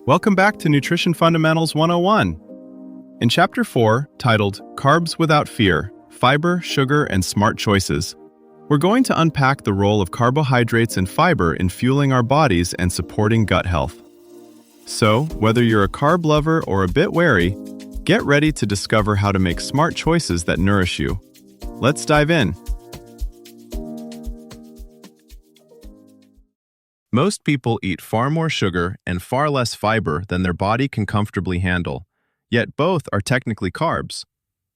Welcome back to Nutrition Fundamentals 101. In Chapter 4, titled Carbs Without Fear, Fiber, Sugar, and Smart Choices, we're going to unpack the role of carbohydrates and fiber in fueling our bodies and supporting gut health. So, whether you're a carb lover or a bit wary, get ready to discover how to make smart choices that nourish you. Let's dive in. Most people eat far more sugar and far less fiber than their body can comfortably handle, yet both are technically carbs.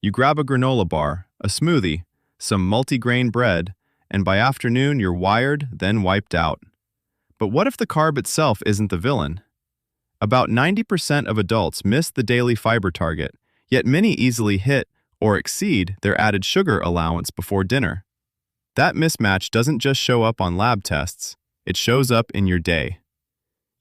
You grab a granola bar, a smoothie, some multigrain bread, and by afternoon you're wired, then wiped out. But what if the carb itself isn't the villain? About 90% of adults miss the daily fiber target, yet many easily hit or exceed their added sugar allowance before dinner. That mismatch doesn't just show up on lab tests. It shows up in your day.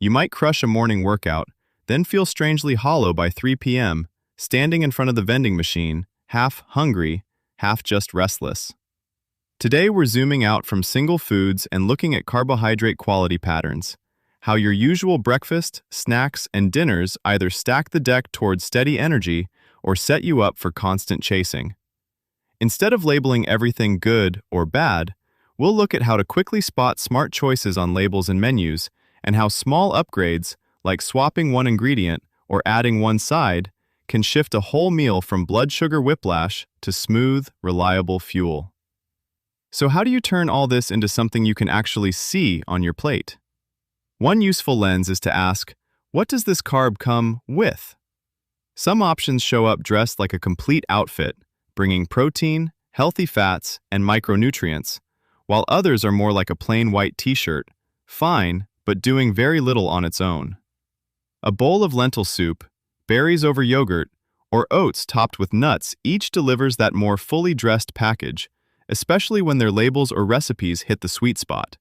You might crush a morning workout, then feel strangely hollow by 3 p.m., standing in front of the vending machine, half hungry, half just restless. Today we're zooming out from single foods and looking at carbohydrate quality patterns, how your usual breakfast, snacks, and dinners either stack the deck towards steady energy or set you up for constant chasing. Instead of labeling everything good or bad, we'll look at how to quickly spot smart choices on labels and menus, and how small upgrades, like swapping one ingredient or adding one side, can shift a whole meal from blood sugar whiplash to smooth, reliable fuel. So how do you turn all this into something you can actually see on your plate? One useful lens is to ask, what does this carb come with? Some options show up dressed like a complete outfit, bringing protein, healthy fats, and micronutrients, while others are more like a plain white t-shirt, fine, but doing very little on its own. A bowl of lentil soup, berries over yogurt, or oats topped with nuts each delivers that more fully dressed package, especially when their labels or recipes hit the sweet spot.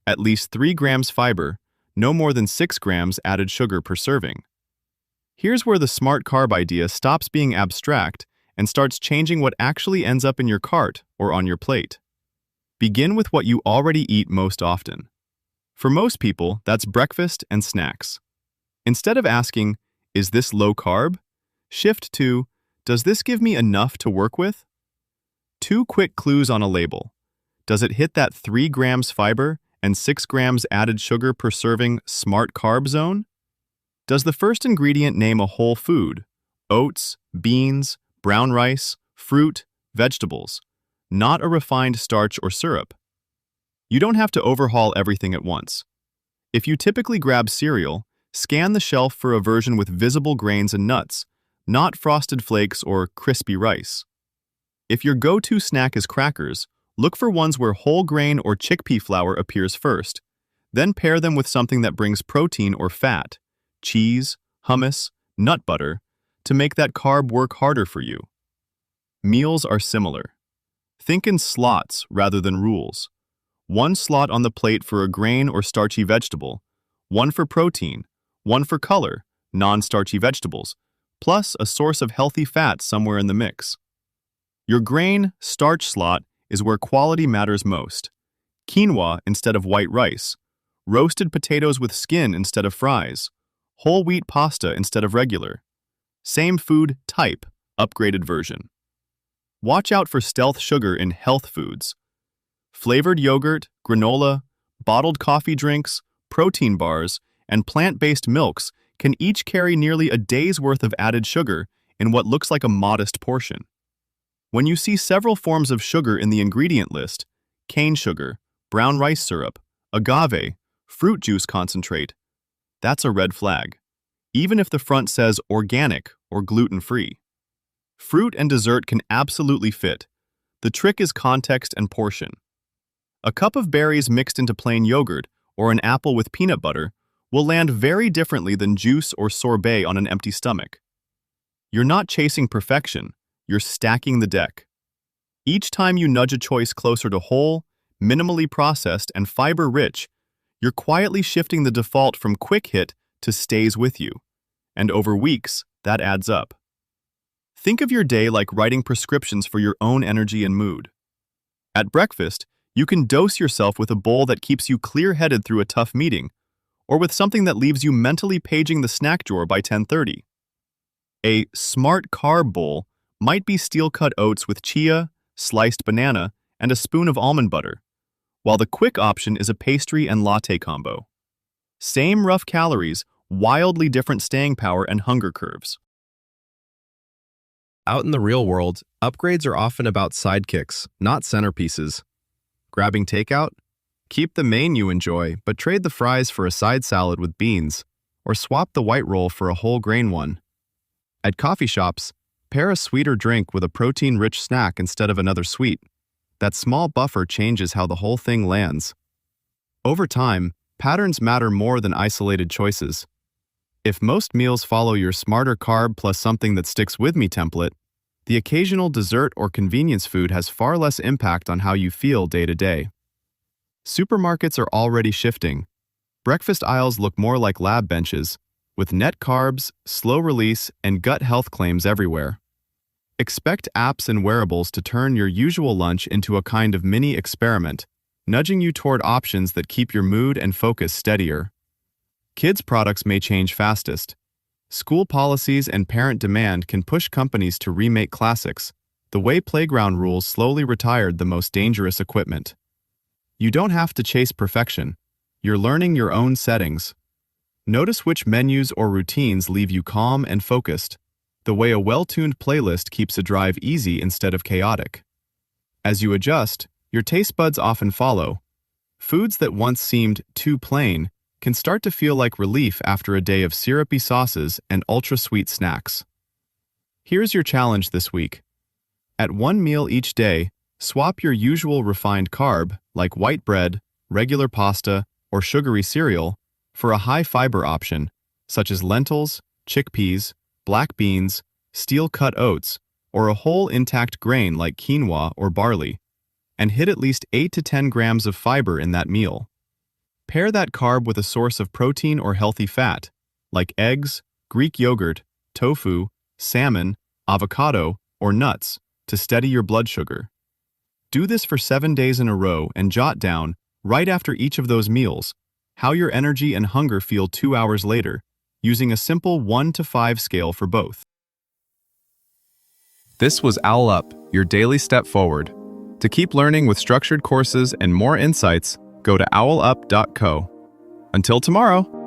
At least 3 grams fiber, no more than 6 grams added sugar per serving. Here's where the smart carb idea stops being abstract and starts changing what actually ends up in your cart or on your plate. Begin with what you already eat most often. For most people, that's breakfast and snacks. Instead of asking, is this low carb? Shift to, does this give me enough to work with? 2 quick clues on a label. Does it hit that 3 grams fiber and 6 grams added sugar per serving smart carb zone? Does the first ingredient name a whole food? Oats, beans, brown rice, fruit, vegetables. Not a refined starch or syrup. You don't have to overhaul everything at once. If you typically grab cereal, scan the shelf for a version with visible grains and nuts, not frosted flakes or crispy rice. If your go-to snack is crackers, look for ones where whole grain or chickpea flour appears first, then pair them with something that brings protein or fat, cheese, hummus, nut butter, to make that carb work harder for you. Meals are similar. Think in slots rather than rules. 1 slot on the plate for a grain or starchy vegetable, 1 for protein, 1 for color, non-starchy vegetables, plus a source of healthy fat somewhere in the mix. Your grain, starch slot is where quality matters most. Quinoa instead of white rice, roasted potatoes with skin instead of fries, whole wheat pasta instead of regular. Same food type, upgraded version. Watch out for stealth sugar in health foods. Flavored yogurt, granola, bottled coffee drinks, protein bars, and plant-based milks can each carry nearly a day's worth of added sugar in what looks like a modest portion. When you see several forms of sugar in the ingredient list, cane sugar, brown rice syrup, agave, fruit juice concentrate, that's a red flag, even if the front says organic or gluten-free. Fruit and dessert can absolutely fit. The trick is context and portion. A cup of berries mixed into plain yogurt or an apple with peanut butter will land very differently than juice or sorbet on an empty stomach. You're not chasing perfection, you're stacking the deck. Each time you nudge a choice closer to whole, minimally processed, and fiber-rich, you're quietly shifting the default from quick hit to stays with you. And over weeks, that adds up. Think of your day like writing prescriptions for your own energy and mood. At breakfast, you can dose yourself with a bowl that keeps you clear-headed through a tough meeting, or with something that leaves you mentally paging the snack drawer by 10:30. A smart carb bowl might be steel-cut oats with chia, sliced banana, and a spoon of almond butter, while the quick option is a pastry and latte combo. Same rough calories, wildly different staying power and hunger curves. Out in the real world, upgrades are often about sidekicks, not centerpieces. Grabbing takeout? Keep the main you enjoy, but trade the fries for a side salad with beans, or swap the white roll for a whole grain one. At coffee shops, pair a sweeter drink with a protein-rich snack instead of another sweet. That small buffer changes how the whole thing lands. Over time, patterns matter more than isolated choices. If most meals follow your smarter carb plus something that sticks with me template, the occasional dessert or convenience food has far less impact on how you feel day to day. Supermarkets are already shifting. Breakfast aisles look more like lab benches, with net carbs, slow release, and gut health claims everywhere. Expect apps and wearables to turn your usual lunch into a kind of mini experiment, nudging you toward options that keep your mood and focus steadier. Kids' products may change fastest. School policies and parent demand can push companies to remake classics, the way playground rules slowly retired the most dangerous equipment. You don't have to chase perfection. You're learning your own settings. Notice which menus or routines leave you calm and focused, the way a well-tuned playlist keeps a drive easy instead of chaotic. As you adjust, your taste buds often follow. Foods that once seemed too plain can start to feel like relief after a day of syrupy sauces and ultra-sweet snacks. Here's your challenge this week. At one meal each day, swap your usual refined carb, like white bread, regular pasta, or sugary cereal, for a high-fiber option, such as lentils, chickpeas, black beans, steel-cut oats, or a whole intact grain like quinoa or barley, and hit at least 8 to 10 grams of fiber in that meal. Pair that carb with a source of protein or healthy fat, like eggs, Greek yogurt, tofu, salmon, avocado, or nuts, to steady your blood sugar. Do this for 7 days in a row and jot down, right after each of those meals, how your energy and hunger feel 2 hours later, using a simple 1 to 5 scale for both. This was Owl Up, your daily step forward. To keep learning with structured courses and more insights, go to owlup.co. Until tomorrow!